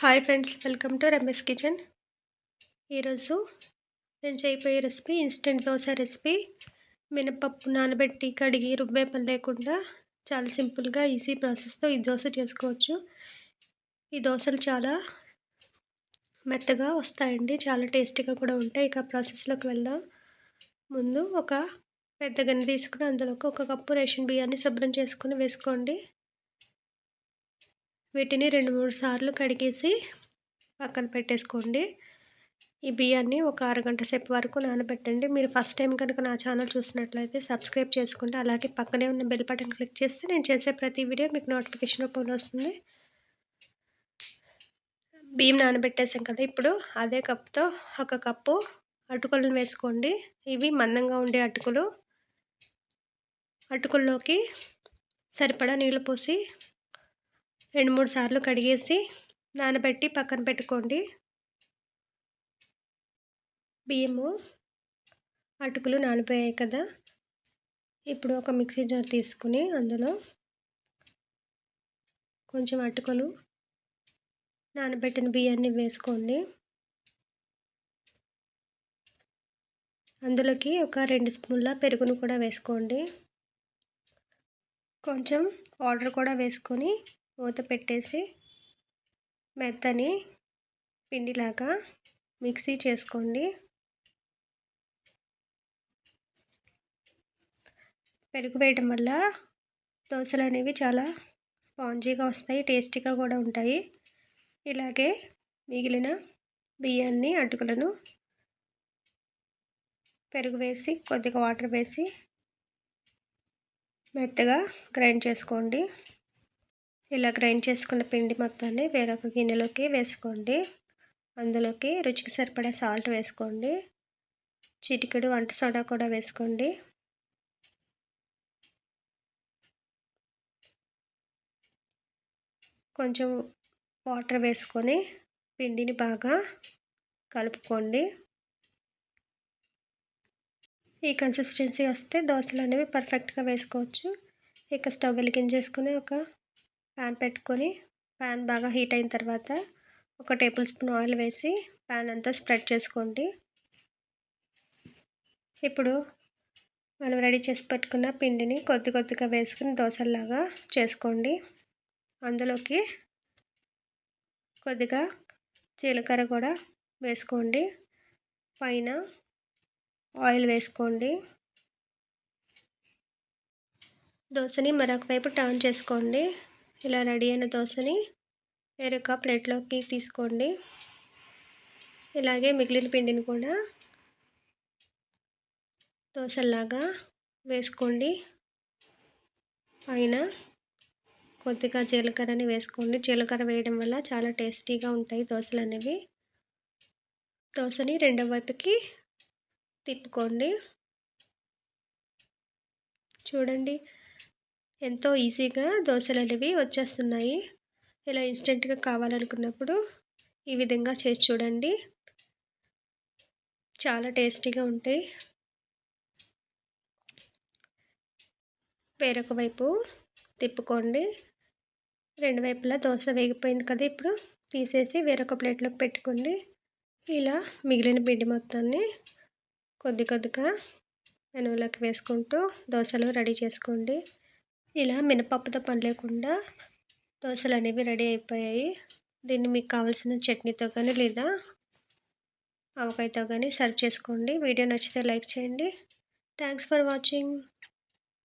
Hi friends, welcome to Ramesh kitchen. ఈరోజు నేను చేయబోయే రెసిపీ ఇన్స్టెంట్ దోశ రెసిపీ. మినపప్పు నానబెట్టి కడిగి రుబ్బే పని లేకుండా చాలా సింపుల్గా ఈజీ ప్రాసెస్తో ఈ దోశ చేసుకోవచ్చు. ఈ దోశలు చాలా మెత్తగా వస్తాయండి, చాలా టేస్టీగా కూడా ఉంటాయి. ఇక ప్రాసెస్లోకి వెళ్దాం. ముందు ఒక పెద్ద గిన్నె తీసుకుని అందులోకి 1 కప్పు రేషన్ బియ్యాన్ని శుభ్రం చేసుకుని వేసుకోండి. వీటిని 2-3 సార్లు కడిగేసి పక్కన పెట్టేసుకోండి. ఈ బియ్యాన్ని ఒక అరగంట సేపు వరకు నానబెట్టండి. మీరు ఫస్ట్ టైం కనుక నా ఛానల్ చూసినట్లయితే సబ్స్క్రైబ్ చేసుకోండి. అలాగే పక్కనే ఉన్న బెల్ బటన్ క్లిక్ చేస్తే నేను చేసే ప్రతి వీడియో మీకు నోటిఫికేషన్ రూపంలో వస్తుంది. బియ్యం నానబెట్టేసాం కదా, ఇప్పుడు అదే కప్తో 1 కప్పు అటుకులను వేసుకోండి. ఇవి మందంగా ఉండే అటుకులు. అటుకుల్లోకి సరిపడా నీళ్ళు పోసి 2-3 సార్లు కడిగేసి నానబెట్టి పక్కన పెట్టుకోండి. బియ్యము అటుకులు నానిపోయాయి కదా, ఇప్పుడు ఒక మిక్సీ జార్ తీసుకుని అందులో కొంచెం అటుకులు నానబెట్టిన బియ్యాన్ని వేసుకోండి. అందులోకి ఒక 2 స్పూన్ల పెరుగును కూడా వేసుకోండి. కొంచెం వాటర్ కూడా వేసుకొని మూత పెట్టేసి మెత్తని పిండిలాగా మిక్సీ చేసుకోండి. పెరుగు వేయడం వల్ల దోశలు అనేవి చాలా స్పాంజీగా వస్తాయి, టేస్టీగా కూడా ఉంటాయి. ఇలాగే మిగిలిన బియ్యాన్ని అటుకులను పెరుగు వేసి కొద్దిగా వాటర్ వేసి మెత్తగా గ్రైండ్ చేసుకోండి. ఇలా గ్రైండ్ చేసుకున్న పిండి మొత్తాన్ని వేరొక గిన్నెలోకి వేసుకోండి. అందులోకి రుచికి సరిపడా సాల్ట్ వేసుకోండి. చిటికెడు వంట సోడా కూడా వేసుకోండి. కొంచెం వాటర్ వేసుకొని పిండిని బాగా కలుపుకోండి. ఈ కన్సిస్టెన్సీ వస్తే దోశలు అనేవి పర్ఫెక్ట్గా వేసుకోవచ్చు. ఇక స్టవ్ వెలిగించేసుకొని ఒక ప్యాన్ పెట్టుకొని ప్యాన్ బాగా హీట్ అయిన తర్వాత 1 టేబుల్ స్పూన్ ఆయిల్ వేసి ప్యాన్ అంతా స్ప్రెడ్ చేసుకోండి. ఇప్పుడు మనం రెడీ చేసి పెట్టుకున్న పిండిని కొద్ది కొద్దిగా వేసుకుని దోశల్లాగా చేసుకోండి. అందులోకి కొద్దిగా జీలకర్ర కూడా వేసుకోండి. పైన ఆయిల్ వేసుకోండి. దోశని మరొక వైపు టర్న్ చేసుకోండి. ఇలా రెడీ అయిన దోశని వేరొక ప్లేట్లోకి తీసుకోండి. ఇలాగే మిగిలిన పిండిని కూడా దోశల్లాగా వేసుకోండి. పైన కొద్దిగా జీలకర్రని వేసుకోండి. జీలకర్ర వేయడం వల్ల చాలా టేస్టీగా ఉంటాయి దోశలు అనేవి. దోశని రెండో వైపుకి తిప్పుకోండి. చూడండి, ఎంతో ఈజీగా దోశలు అనేవి వచ్చేస్తున్నాయి. ఇలా ఇన్స్టెంట్గా కావాలనుకున్నప్పుడు ఈ విధంగా చేసి చూడండి, చాలా టేస్టీగా ఉంటాయి. వేరొక వైపు తిప్పుకోండి. 2 వైపులా దోశ వేగిపోయింది కదా, ఇప్పుడు తీసేసి వేరొక ప్లేట్లోకి పెట్టుకోండి. ఇలా మిగిలిన పిండి మొత్తాన్ని కొద్ది కొద్దిగా పెనంలోకి వేసుకుంటూ దోశలు రెడీ చేసుకోండి. ఇలా మినపప్పుతో పని లేకుండా దోశలు అనేవి రెడీ అయిపోయాయి. దీన్ని మీకు కావాల్సిన చట్నీతో కానీ లేదా ఆవకాయతో కానీ సర్వ్ చేసుకోండి. వీడియో నచ్చితే లైక్ చేయండి. Thanks for watching.